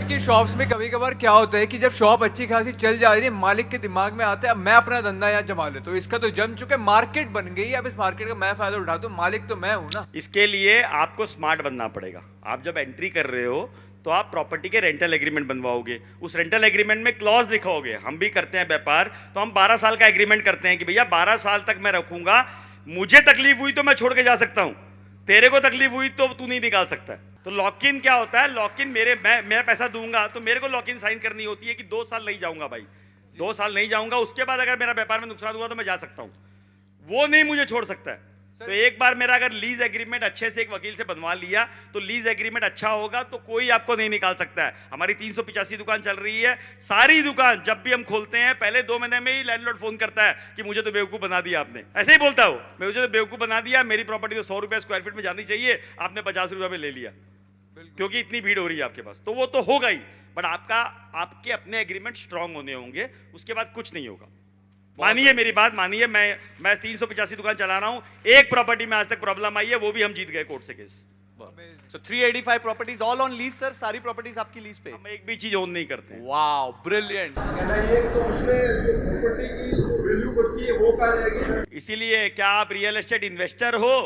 की शॉप्स में कभी कभार क्या होता है कि जब शॉप अच्छी खासी चल जा रही है, मालिक के दिमाग में आता है अब मैं अपना धंधा यहाँ जमा लेता हूँ, इसका तो जम चुका है, मार्केट बन गई है, अब इस मार्केट का मैं फायदा उठाता हूँ, मालिक तो मैं हूँ ना। इसके लिए आपको स्मार्ट बनना पड़ेगा। आप जब एंट्री कर रहे हो तो आप प्रॉपर्टी के रेंटल एग्रीमेंट बनवाओगे, उस रेंटल एग्रीमेंट में क्लॉज लिखोगे। हम भी करते हैं व्यापार, तो हम 12 साल का एग्रीमेंट करते हैं कि भैया 12 साल तक मैं रखूंगा, मुझे तकलीफ हुई तो मैं छोड़ के जा सकता हूं, तेरे को तकलीफ हुई तो तू नहीं निकाल सकता। तो लॉक इन क्या होता है? लॉक इन मैं पैसा दूंगा तो मेरे को लॉक इन साइन करनी होती है कि 2 साल नहीं जाऊंगा भाई, 2 साल नहीं जाऊंगा, उसके बाद अगर मेरा व्यापार में नुकसान हुआ तो मैं जा सकता हूं, वो नहीं मुझे छोड़ सकता है। तो एक बार मेरा अगर लीज एग्रीमेंट अच्छे से एक वकील से बनवा लिया तो लीज एग्रीमेंट अच्छा होगा तो कोई आपको नहीं निकाल सकता है। हमारी 385 दुकान चल रही है, सारी दुकान जब भी हम खोलते हैं पहले 2 महीने में ही लैंडलॉर्ड फोन करता है कि मुझे तो बेवकूफ बना दिया आपने, ऐसे ही बोलता हो, मुझे तो बेवकूफ बना दिया, मेरी प्रॉपर्टी तो 100 रुपए स्क्वायर फीट में जानी चाहिए, आपने 50 रुपए में ले लिया क्योंकि इतनी भीड़ हो रही है आपके पास। तो वो तो होगा ही, बट आपके अपने एग्रीमेंट स्ट्रांग होने होंगे, उसके बाद कुछ नहीं होगा। मानिए मेरी बात मानिए, मैं 385 दुकान चला रहा हूं, एक प्रॉपर्टी में आज तक प्रॉब्लम आई है, वो भी हम जीत गए कोर्ट से case. So 385 properties all on lease sir, सारी प्रॉपर्टीज आपकी लीज पे। हम एक भी चीज ओन नहीं करते हैं। Wow brilliant. कहना ये तो उसमें जो प्रॉपर्टी की जो वैल्यू बढ़ती है वो कहाँ जाएगी? इसीलिए क्या आप रियल एस्टेट इन्वेस्टर हो?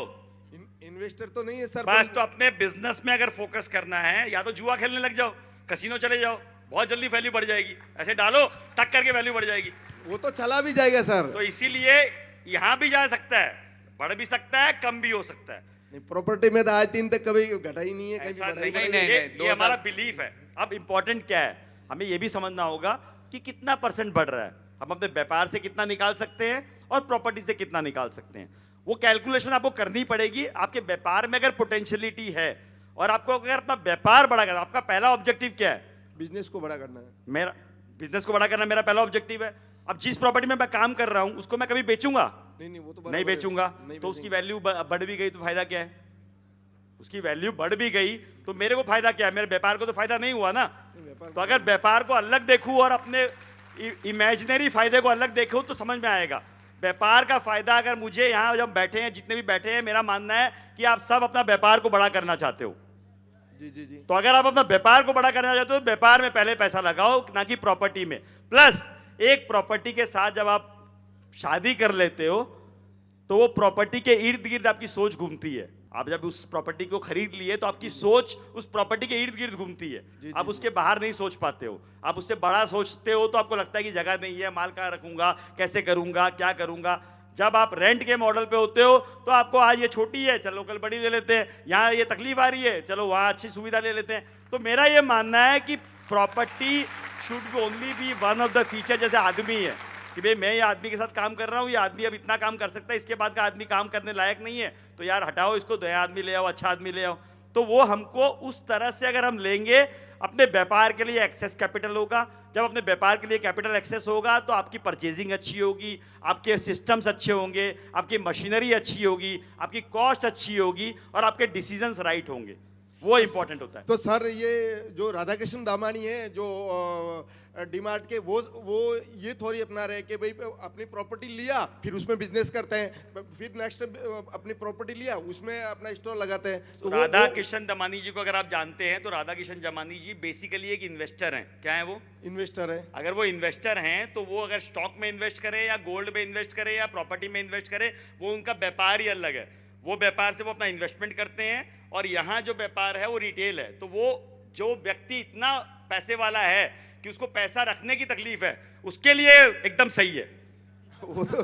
इन्वेस्टर तो नहीं है सर। बस तो अपने बिजनेस में अगर फोकस करना है, या तो जुआ खेलने लग जाओ, कसिनो चले जाओ, बहुत जल्दी वैल्यू बढ़ जाएगी, ऐसे डालो टक करके वैल्यू बढ़ जाएगी। वो तो चला भी जाएगा सर। तो इसीलिए यहां भी जा सकता है, बढ़ भी सकता है, कम भी हो सकता है। प्रॉपर्टी में तो आज दिन तक कभी घटा ही नहीं है, कभी ऐसा बढ़ा ही नहीं, नहीं है। ये हमारा बिलीफ है। अब इंपॉर्टेंट क्या है, हमें ये भी समझना होगा कि कितना परसेंट बढ़ रहा है, हम अपने व्यापार से कितना निकाल सकते हैं और प्रॉपर्टी से कितना निकाल सकते हैं। वो कैलकुलेशन आपको करनी पड़ेगी। आपके व्यापार में अगर पोटेंशियलिटी है और आपको अगर अपना व्यापार बड़ा करना, आपका पहला ऑब्जेक्टिव क्या है? बिजनेस को बड़ा करना है। मेरा बिजनेस को बड़ा करना मेरा पहला ऑब्जेक्टिव है। अब जिस प्रॉपर्टी में मैं काम कर रहा हूं उसको मैं कभी बेचूंगा नहीं, वो तो नहीं बराबर है। बेचूंगा, नहीं तो उसकी बेचेंगे। वैल्यू बढ़ भी गई तो फायदा क्या है? उसकी वैल्यू बढ़ भी गई तो मेरे को फायदा क्या है? मेरे व्यापार को तो फायदा नहीं हुआ ना। तो अगर व्यापार को अलग देखूं और अपने इमेजिनरी फायदे को अलग देखूं तो समझ में आएगा। व्यापार का फायदा अगर मुझे यहाँ जब बैठे हैं, जितने भी बैठे हैं, मेरा मानना है कि आप सब अपना व्यापार को बड़ा करना चाहते हो। जी जी जी। तो अगर आप अपना व्यापार को बड़ा करना चाहते हो तो व्यापार में पहले पैसा लगाओ, ना कि प्रॉपर्टी में। प्लस एक प्रॉपर्टी के साथ जब आप शादी कर लेते हो तो वो प्रॉपर्टी के इर्द गिर्द आपकी सोच घूमती है। आप जब उस प्रॉपर्टी को खरीद लिए तो आपकी सोच उस प्रॉपर्टी के इर्द गिर्द घूमती है। आप उसके बाहर नहीं सोच पाते हो, आप उससे बड़ा सोचते हो तो आपको लगता है कि जगह नहीं है, माल कहाँ रखूंगा, कैसे करूंगा, क्या करूंगा। जब आप रेंट के मॉडल पे होते हो तो आपको आज ये छोटी है, चलो कल बड़ी ले लेते हैं, यहाँ ये तकलीफ आ रही है, चलो वहाँ अच्छी सुविधा ले लेते हैं। तो मेरा ये मानना है कि property should only be one of the feature. जैसे आदमी है कि भाई मैं ये आदमी के साथ काम कर रहा हूँ, ये आदमी अब इतना काम कर सकता है, इसके बाद का आदमी काम करने लायक नहीं है, तो यार हटाओ इसको, नया आदमी ले आओ, अच्छा आदमी ले आओ। तो वो हमको उस तरह से अगर हम लेंगे, अपने व्यापार के लिए एक्सेस कैपिटल होगा। जब अपने व्यापार के लिए कैपिटल एक्सेस होगा तो आपकी परचेजिंग अच्छी होगी, आपके सिस्टम्स अच्छे होंगे, आपकी मशीनरी अच्छी होगी, आपकी कॉस्ट अच्छी होगी और आपके डिसीजंस राइट होंगे। वो इंपॉर्टेंट होता है। तो सर ये जो राधाकृष्ण दामानी है जो डीमार्ट के, वो ये थोड़ी अपना रहे कि भाई अपनी प्रॉपर्टी लिया फिर उसमें बिजनेस करते हैं, फिर नेक्स्ट अपनी प्रॉपर्टी लिया उसमें अपना स्टोर लगाते हैं। तो राधा किशन दमानी जी को अगर आप जानते हैं तो राधा किशन दमानी जी बेसिकली एक इन्वेस्टर हैं। क्या है वो? इन्वेस्टर है। अगर वो इन्वेस्टर हैं तो वो अगर स्टॉक में इन्वेस्ट करे या गोल्ड में इन्वेस्ट करे या प्रॉपर्टी में इन्वेस्ट करे, वो उनका व्यापार ही अलग है। वो व्यापार से वो अपना इन्वेस्टमेंट करते हैं और यहाँ जो व्यापार है वो रिटेल है। तो वो जो व्यक्ति इतना पैसे वाला है कि उसको पैसा रखने की तकलीफ है, उसके लिए एकदम सही है। वो तो